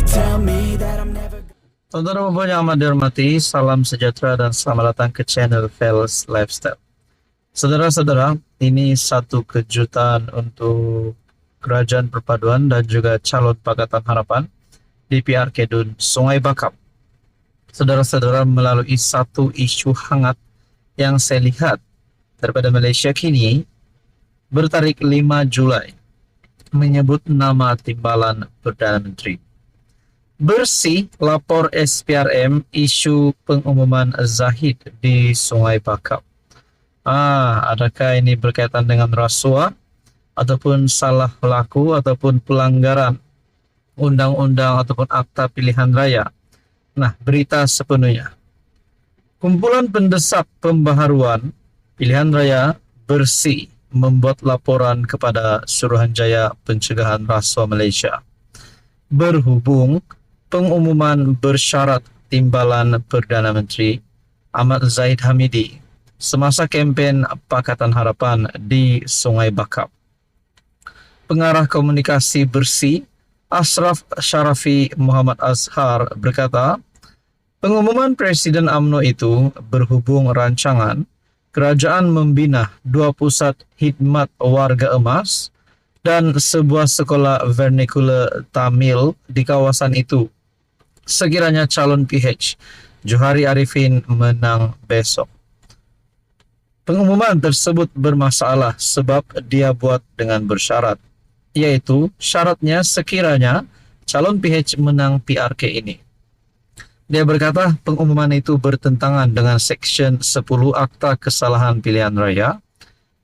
tell me that I'm never. Saudara yang amat dihormati, salam sejahtera dan selamat datang ke channel Fels Lifestyle. Saudara-saudara, ini satu kejutan untuk Kerajaan Perpaduan dan juga calon Pakatan Harapan di PRK Dun Sungai Bakap. Saudara-saudara, melalui satu isu hangat yang saya lihat daripada Malaysia kini bertarik 5 Julai menyebut nama timbalan Perdana Menteri. Bersih lapor SPRM isu pengumuman Zahid di Sungai Bakap. Adakah ini berkaitan dengan rasuah ataupun salah pelaku ataupun pelanggaran undang-undang ataupun akta pilihan raya? Nah, berita sepenuhnya. Kumpulan pendesak pembaharuan pilihan raya Bersih membuat laporan kepada Suruhanjaya Pencegahan Rasuah Malaysia berhubung pengumuman bersyarat timbalan Perdana Menteri Ahmad Zahid Hamidi semasa kempen Pakatan Harapan di Sungai Bakap. Pengarah komunikasi Bersih Ashraf Sharafi Muhammad Azhar berkata, pengumuman Presiden UMNO itu berhubung rancangan kerajaan membina 2 pusat khidmat warga emas dan sebuah sekolah vernacular Tamil di kawasan itu sekiranya calon PH Johari Arifin menang besok. Pengumuman tersebut bermasalah sebab dia buat dengan bersyarat, yaitu syaratnya sekiranya calon PH menang PRK ini. Dia berkata pengumuman itu bertentangan dengan Seksyen 10 Akta Kesalahan Pilihan Raya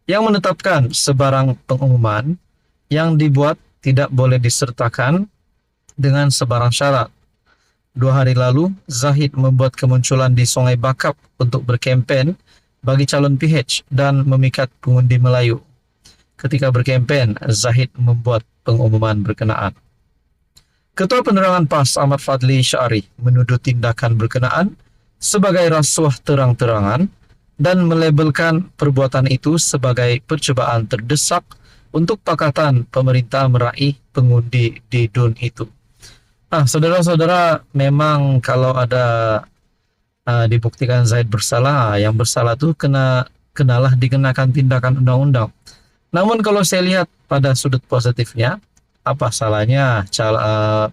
yang menetapkan sebarang pengumuman yang dibuat tidak boleh disertakan dengan sebarang syarat. 2 hari lalu, Zahid membuat kemunculan di Sungai Bakap untuk berkempen bagi calon PH dan memikat pengundi Melayu. Ketika berkempen, Zahid membuat pengumuman berkenaan. Ketua Penerangan PAS Ahmad Fadli Syari menuduh tindakan berkenaan sebagai rasuah terang-terangan dan melabelkan perbuatan itu sebagai percubaan terdesak untuk Pakatan pemerintah meraih pengundi di DUN itu. Saudara-saudara, memang kalau ada dibuktikan Zahid bersalah, yang bersalah itu kenalah dikenakan tindakan undang-undang. Namun kalau saya lihat pada sudut positifnya, apa salahnya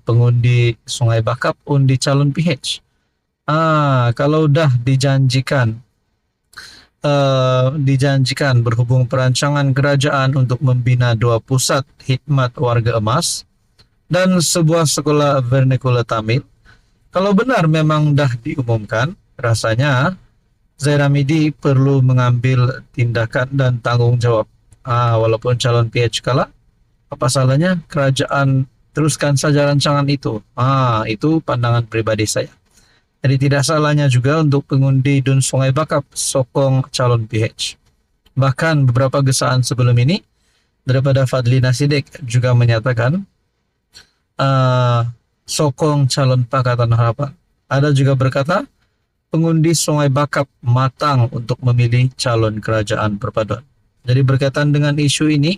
pengundi Sungai Bakap undi calon PH? Kalau dah dijanjikan berhubung perancangan kerajaan untuk membina 2 pusat khidmat warga emas dan sebuah sekolah vernacular Tamil, kalau benar memang dah diumumkan, rasanya Zahid Hamidi perlu mengambil tindakan dan tanggung jawab. Walaupun calon PH kalah, apa salahnya kerajaan teruskan saja rancangan itu? Itu pandangan pribadi saya. Jadi tidak salahnya juga untuk pengundi DUN Sungai Bakap sokong calon PH. Bahkan beberapa gesaan sebelum ini daripada Fadli Nasidik juga menyatakan sokong calon Pakatan Harapan. Ada juga berkata pengundi Sungai Bakap matang untuk memilih calon Kerajaan Perpaduan. Jadi berkaitan dengan isu ini,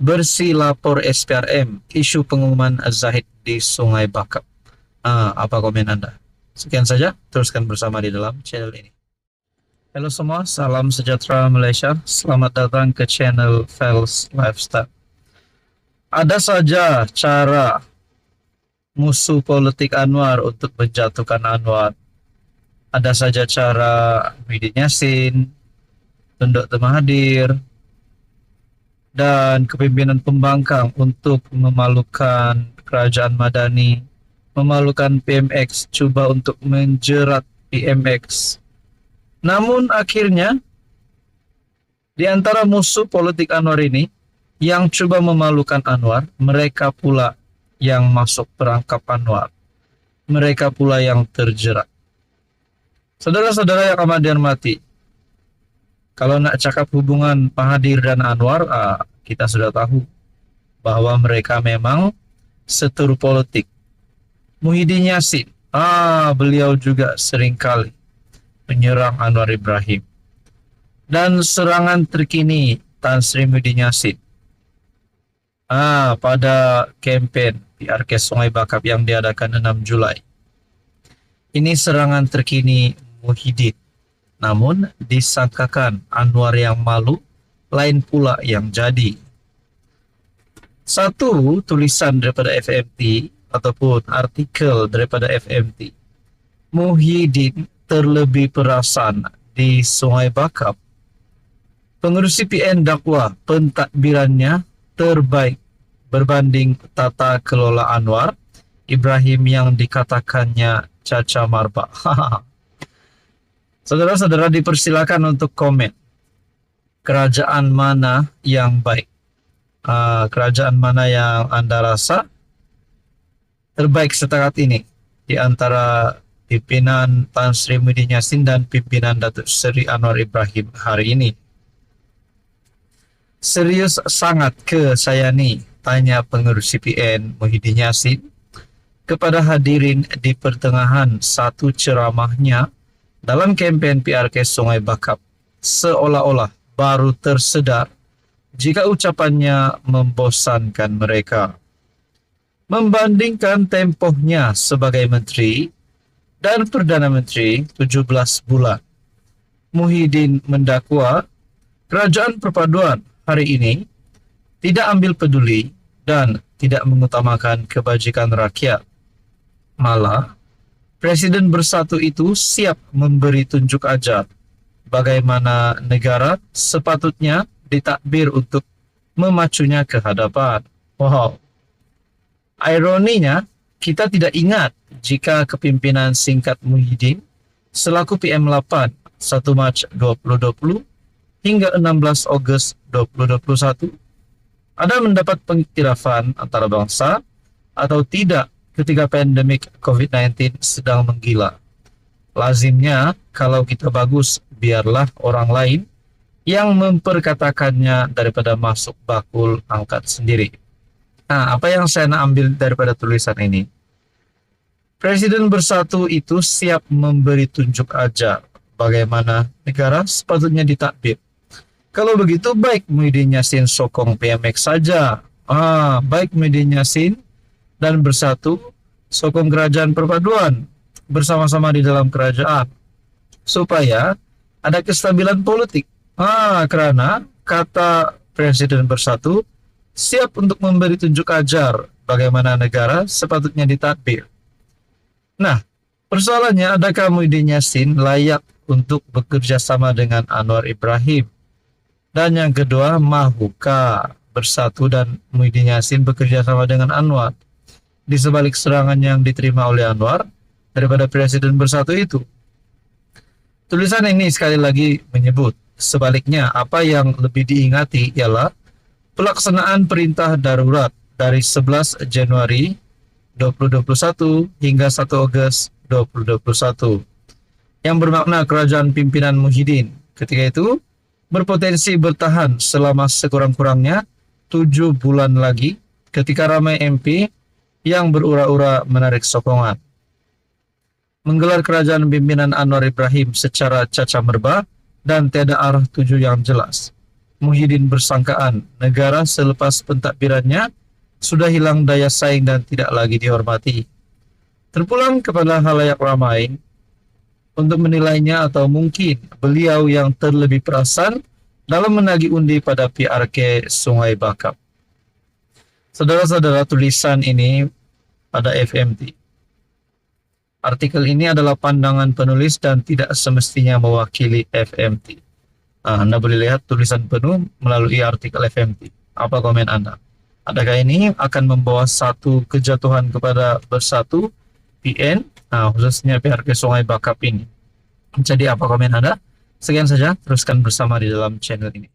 Bersih lapor SPRM isu pengumuman Zahid di Sungai Bakap. Apa komen Anda? Sekian saja, teruskan bersama di dalam channel ini. Halo semua, salam sejahtera Malaysia. Selamat datang ke channel Fels Lifestyle. Ada saja cara musuh politik Anwar untuk menjatuhkan Anwar. Ada saja cara Muhyiddin Yassin, Tun Dr. Mahathir, dan kepimpinan pembangkang untuk memalukan kerajaan Madani, memalukan PMX, coba untuk menjerat PMX. Namun akhirnya, di antara musuh politik Anwar ini, yang coba memalukan Anwar, mereka pula yang masuk perangkap Anwar. Mereka pula yang terjerat. Saudara-saudara yang amat dihormati, kalau nak cakap hubungan Mahathir dan Anwar, kita sudah tahu bahwa mereka memang seteru politik. Muhyiddin Yassin, beliau juga seringkali menyerang Anwar Ibrahim. Dan serangan terkini Tan Sri Muhyiddin Yassin pada kempen PRK Sungai Bakap yang diadakan 6 Julai. Ini serangan terkini Muhyiddin. Namun disangkakan Anwar yang malu, lain pula yang jadi. Satu tulisan daripada FMT ataupun artikel daripada FMT. Muhyiddin terlebih perasan di Sungai Bakap. Pengerusi PN dakwa pentadbirannya terbaik berbanding tata kelola Anwar Ibrahim yang dikatakannya caca marba. Saudara-saudara dipersilakan untuk komen. Kerajaan mana yang baik? Kerajaan mana yang Anda rasa terbaik setakat ini di antara pimpinan Tan Sri Muhyiddin Yassin dan pimpinan Datuk Seri Anwar Ibrahim hari ini? Serius sangat ke saya nih, tanya pengerusi PN Muhyiddin Yassin kepada hadirin di pertengahan satu ceramahnya dalam kempen PRK Sungai Bakap, seolah-olah baru tersedar jika ucapannya membosankan mereka. Membandingkan tempohnya sebagai menteri dan Perdana Menteri 17 bulan, Muhyiddin mendakwa kerajaan perpaduan hari ini tidak ambil peduli dan tidak mengutamakan kebajikan rakyat. Malah, Presiden bersatu itu siap memberi tunjuk ajar bagaimana negara sepatutnya ditakbir untuk memacunya ke hadapan. Wow. Ironinya, kita tidak ingat jika kepimpinan singkat Muhyiddin selaku PM8 1 Mac 2020 hingga 16 Ogos 2021 ada mendapat pengiktirafan antara bangsa atau tidak ketika pandemik COVID-19 sedang menggila. Lazimnya, kalau kita bagus, biarlah orang lain yang memperkatakannya daripada masuk bakul angkat sendiri. Nah, apa yang saya nak ambil daripada tulisan ini? Presiden bersatu itu siap memberi tunjuk ajar bagaimana negara sepatutnya ditakbir. Kalau begitu, baik Muhyiddin Yassin sokong PMX saja. Baik Muhyiddin Yassin dan bersatu sokong kerajaan perpaduan bersama-sama di dalam kerajaan supaya ada kestabilan politik. Karena kata Presiden bersatu siap untuk memberi tunjuk ajar bagaimana negara sepatutnya ditadbir. Nah, persoalannya, adakah Muhyiddin Yassin layak untuk bekerja sama dengan Anwar Ibrahim? Dan yang kedua, mahukah bersatu dan Muhyiddin Yassin bekerja sama dengan Anwar di sebalik serangan yang diterima oleh Anwar daripada Presiden bersatu itu? Tulisan ini sekali lagi menyebut, sebaliknya apa yang lebih diingati ialah pelaksanaan perintah darurat dari 11 Januari 2021 hingga 1 Ogos 2021 yang bermakna kerajaan pimpinan Muhyiddin ketika itu berpotensi bertahan selama sekurang-kurangnya 7 bulan lagi ketika ramai MP yang berura-ura menarik sokongan. Menggelar kerajaan pimpinan Anwar Ibrahim secara caca-merba dan tiada arah tuju yang jelas. Muhyiddin bersangkaan negara selepas pentadbirannya sudah hilang daya saing dan tidak lagi dihormati. Terpulang kepada halayak ramai untuk menilainya atau mungkin beliau yang terlebih perasan dalam menagih undi pada PRK Sungai Bakap. Saudara-saudara, tulisan ini pada FMT. Artikel ini adalah pandangan penulis dan tidak semestinya mewakili FMT. Anda boleh lihat tulisan penuh melalui artikel FMT. Apa komen Anda? Adakah ini akan membawa satu kejatuhan kepada bersatu PN, khususnya PRK Sungai Bakap ini? Jadi apa komen Anda? Sekian saja, teruskan bersama di dalam channel ini.